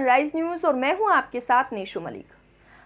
Sunrise news और मैं हूं आपके साथ नेशु मलिक।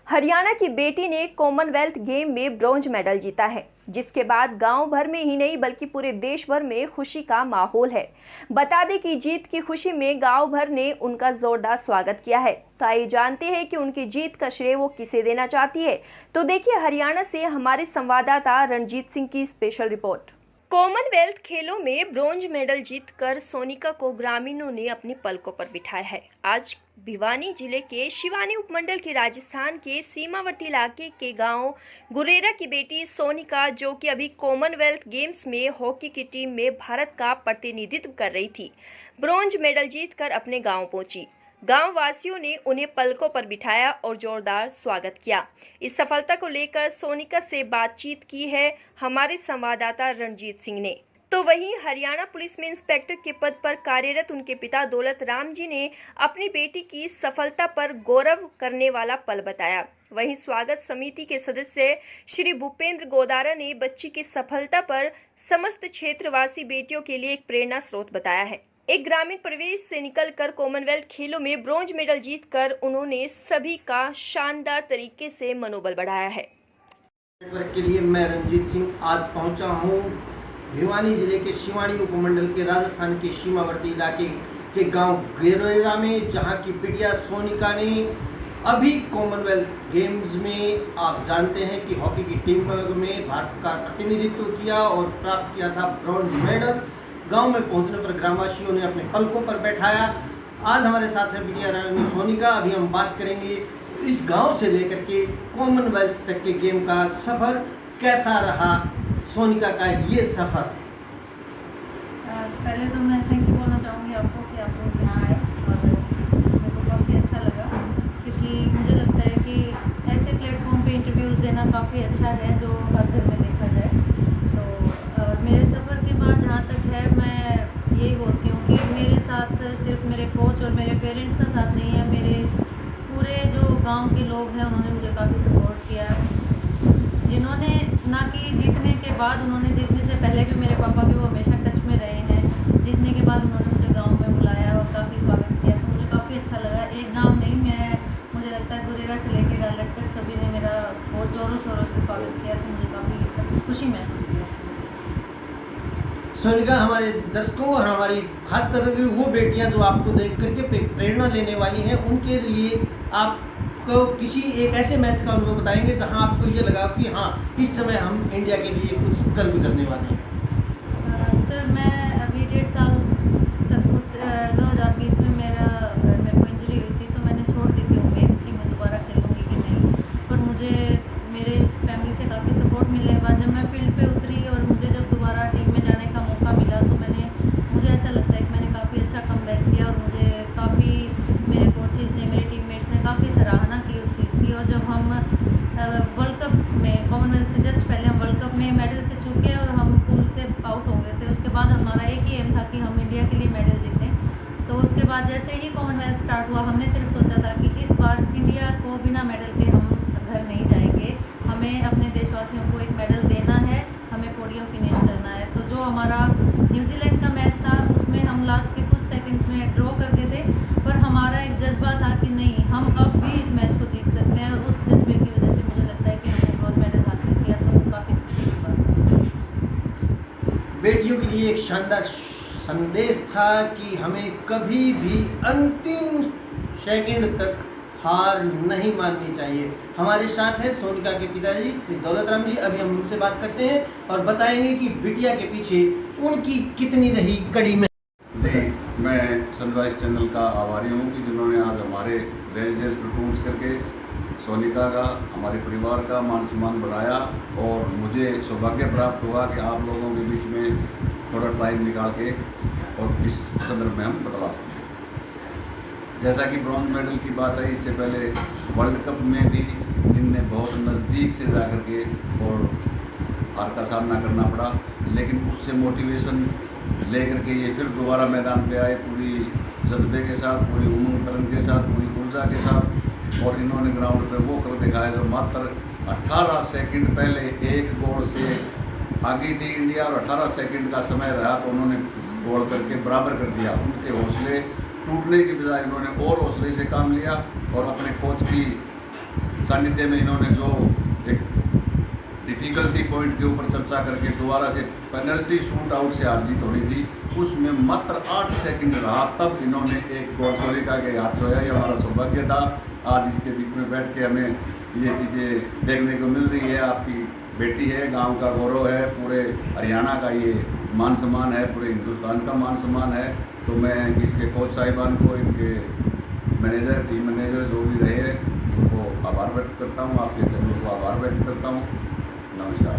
हरियाणा की बेटी ने कॉमनवेल्थ गेम में ब्रॉन्ज मेडल जीता है, जिसके बाद गांव भर में ही नहीं बल्कि पूरे देश भर में खुशी का माहौल है। बता दें कि जीत की खुशी में गांव भर ने उनका जोरदार स्वागत किया है। तो आइए जानते हैं कि उनकी जीत का श्रेय वो किसे देना चाहती है। तो देखिए हरियाणा से हमारे संवाददाता रणजीत सिंह की स्पेशल रिपोर्ट। कॉमनवेल्थ खेलों में ब्रॉन्ज मेडल जीतकर सोनिका को ग्रामीणों ने अपनी पलकों पर बिठाया है। आज भिवानी जिले के शिवानी उपमंडल के राजस्थान के सीमावर्ती इलाके के गांव गुरेरा की बेटी सोनिका, जो कि अभी कॉमनवेल्थ गेम्स में हॉकी की टीम में भारत का प्रतिनिधित्व कर रही थी, ब्रॉन्ज मेडल जीतकर अपने गांव पहुंची। गांव वासियों ने उन्हें पलकों पर बिठाया और जोरदार स्वागत किया। इस सफलता को लेकर सोनिका से बातचीत की है हमारे संवाददाता रणजीत सिंह ने। तो वहीं हरियाणा पुलिस में इंस्पेक्टर के पद पर कार्यरत उनके पिता दौलत राम जी ने अपनी बेटी की सफलता पर गौरव करने वाला पल बताया। वहीं स्वागत समिति के सदस्य श्री भूपेंद्र गोदारा ने बच्ची की सफलता पर समस्त क्षेत्रवासी बेटियों के लिए एक प्रेरणा स्रोत बताया है। एक ग्रामीण परिवेश से निकलकर कॉमनवेल्थ खेलों में ब्रॉन्ज मेडल जीतकर उन्होंने सभी का शानदार तरीके से मनोबल बढ़ाया है। के लिए मैं रणजीत सिंह आज पहुंचा हूं भिवानी जिले के शिवानी उपमंडल के राजस्थान के सीमावर्ती इलाके के गांव गुरेरा में, जहां की बिटिया सोनिका ने अभी कॉमनवेल्थ गेम्स में आप जानते हैं कि हॉकी की टीम में भारत का प्रतिनिधित्व किया और प्राप्त किया था ब्रॉन्ज मेडल। गांव में पहुंचने पर ग्रामवासियों ने अपने पलकों पर बैठाया। आज हमारे साथ है बिटिया सोनिका। अभी हम बात करेंगे इस गांव से लेकर के कॉमनवेल्थ तक के गेम का सफर कैसा रहा, सोनिका का ये सफर। पहले तो मैं थैंक यू बोलना चाहूँगी आपको कि आप लोग यहाँ आए और मेरे को काफ़ी अच्छा लगा, क्योंकि मुझे लगता है कि ऐसे प्लेटफॉर्म पे इंटरव्यूज़ देना काफ़ी अच्छा है जो हर घर में देखा जाए। तो मेरे सफ़र के बाद जहाँ तक है, मैं यही बोलती हूँ कि मेरे साथ सिर्फ मेरे कोच और मेरे पेरेंट्स का साथ नहीं है, मेरे पूरे जो गांव के लोग हैं उन्होंने मुझे काफ़ी सपोर्ट किया है। जिन्होंने ना कि जीतने के बाद, उन्होंने जीतने से पहले भी मेरे पापा के वो हमेशा टच में रहे हैं। जीतने के बाद उन्होंने मुझे गांव में बुलाया और काफ़ी स्वागत किया, तो मुझे काफ़ी अच्छा लगा। एक गांव नहीं, मुझे लगता है गुरेरा से लेकर गालट तक सभी ने मेरा बहुत ज़ोरों शोरों से स्वागत किया, तो मुझे काफ़ी खुशी महसूस हुई। सोनिका, हमारे दर्शकों और हमारी खास तरह की वो बेटियां जो आपको देख करके प्रेरणा लेने वाली हैं, उनके लिए आपको किसी एक ऐसे मैच का अनुभव बताएंगे जहां आपको ये लगा कि हाँ, इस समय हम इंडिया के लिए कुछ कर गुजरने वाले हैं। सर, मैं अभी 1.5 साल तक 2020 में मेरे को इंजरी हुई थी, तो मैंने छोड़ दी थी उम्मीद कि मैं दोबारा खेलूँगी कि नहीं। पर मुझे मेरे फैमिली से काफ़ी सपोर्ट मिलने के बाद जब मैं फील्ड पे उतरी और मुझे जब दोबारा टीम में जाने का मौका मिला, तो मुझे ऐसा लगता है कि मैंने काफ़ी अच्छा कमबैक किया और मुझे काफ़ी मेरे कोचेज़ ने, मेरे टीममेट्स ने काफ़ी सराहना की उस चीज़ की। और जब हम वर्ल्ड कप में, कॉमनवेल्थ से जस्ट पहले हम वर्ल्ड कप में मेडल से चूके और हम पूल से आउट हो गए थे, उसके बाद हमारा एक ही एम था कि हम इंडिया के लिए मेडल जीतें। तो उसके बाद जैसे ही कॉमनवेल्थ स्टार्ट हुआ, हमने सिर्फ सोचा था कि इस बार इंडिया को बिना मेडल के हम घर नहीं जाएंगे, हमें अपने देशवासियों को एक मेडल देना है, हमें पोडियम फिनिश करना है। तो जो हमारा न्यूजीलैंड का मैच था, उसमें हम लास्ट के कुछ सेकंड्स में ड्रॉ करते थे, पर हमारा एक जज्बा था कि नहीं, हम अब भी इस मैच को जीत सकते हैं। और उस जज्बे की वजह से मुझे लगता है कि हमने ब्रॉन्ज मेडल हासिल किया, तो वो काफ़ी खुशी की बात है। बेटियों के लिए एक शानदार संदेश था कि हमें कभी भी अंतिम सेकंड तक हार नहीं माननी चाहिए। हमारे साथ है सोनिका के पिताजी श्री दौलत राम जी। अभी हम उनसे बात करते हैं और बताएंगे कि बिटिया के पीछे उनकी कितनी रही कड़ी में। जी, मैं सनराइज चैनल का आभारी हूँ कि जिन्होंने आज हमारे देश पर पहुँच करके सोनिका का, हमारे परिवार का मान सम्मान बढ़ाया और मुझे सौभाग्य प्राप्त हुआ कि आप लोगों के बीच में थोड़ा टाइम निकाल के और इस संदर्भ में हम बतला सकें। जैसा कि ब्रॉन्ज मेडल की बात है, इससे पहले वर्ल्ड कप में भी इनने बहुत नज़दीक से जा कर के और हार का सामना करना पड़ा, लेकिन उससे मोटिवेशन लेकर के ये फिर दोबारा मैदान पे आए पूरी जज्बे के साथ, पूरी उमंग तरंग के साथ, पूरी ऊर्जा के साथ, और इन्होंने ग्राउंड पे वो कर दिखाया जो मात्र 18 सेकंड पहले एक गोल से आगे थी इंडिया और 18 सेकंड का समय रहा तो उन्होंने गोल करके बराबर कर दिया। उनके हौसले टूटने की बजाय इन्होंने और हौसले से काम लिया और अपने कोच की सानिध्य में इन्होंने जो एक डिफिकल्टी पॉइंट के ऊपर चर्चा करके दोबारा से पेनल्टी शूट आउट से हार जीत होनी थी, उसमें मात्र 8 सेकंड रहा, तब इन्होंने एक गोल सोनिका के हाथ सोया। ये हमारा सौभाग्य था। आज इसके बीच में बैठ के हमें ये चीज़ें देखने को मिल रही है। आपकी बेटी है, गांव का गौरव है, पूरे हरियाणा का ये मान सम्मान है, पूरे हिंदुस्तान का मान सम्मान है। तो मैं इसके कोच साहिबान को, इनके मैनेजर, टीम मैनेजर जो भी रहे, उनको आभार व्यक्त करता हूँ, आपके चैनल को आभार व्यक्त करता हूँ। नमस्कार।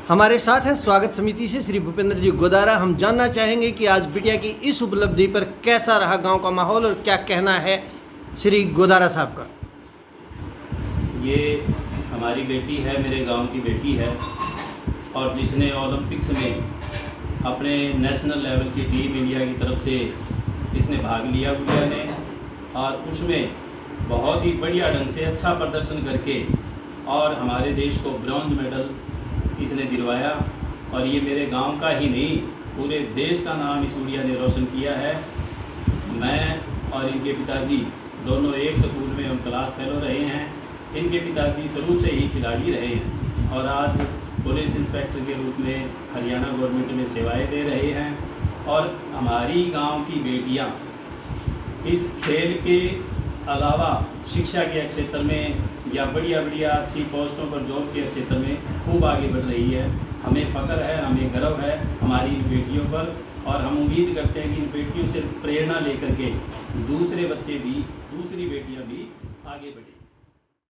हमारे साथ है स्वागत समिति से श्री भूपेंद्र जी गोदारा। हम जानना चाहेंगे कि आज बिटिया की इस उपलब्धि पर कैसा रहा गांव का माहौल और क्या कहना है श्री गोदारा साहब का। ये हमारी बेटी है, मेरे गांव की बेटी है, और जिसने ओलंपिक्स में अपने नेशनल लेवल की टीम इंडिया की तरफ से इसने भाग लिया गुड़िया ने, और उसमें बहुत ही बढ़िया ढंग से अच्छा प्रदर्शन करके और हमारे देश को ब्रॉन्ज मेडल इसने दिलवाया। और ये मेरे गांव का ही नहीं, पूरे देश का नाम इस गुड़िया ने रोशन किया है। मैं और इनके पिताजी दोनों एक स्कूल में हम क्लास फेलो रहे हैं। इनके पिताजी शुरू से ही खिलाड़ी रहे हैं और आज पुलिस इंस्पेक्टर के रूप में हरियाणा गवर्नमेंट में सेवाएं दे रहे हैं। और हमारी गांव की बेटियां इस खेल के अलावा शिक्षा के क्षेत्र में या बढ़िया बढ़िया अच्छी पोस्टों पर जॉब के क्षेत्र में खूब आगे बढ़ रही है। हमें फ़ख्र है, हमें गर्व है हमारी इन बेटियों पर, और हम उम्मीद करते हैं कि इन बेटियों से प्रेरणा लेकर के दूसरे बच्चे भी, दूसरी बेटियां भी आगे बढ़ें।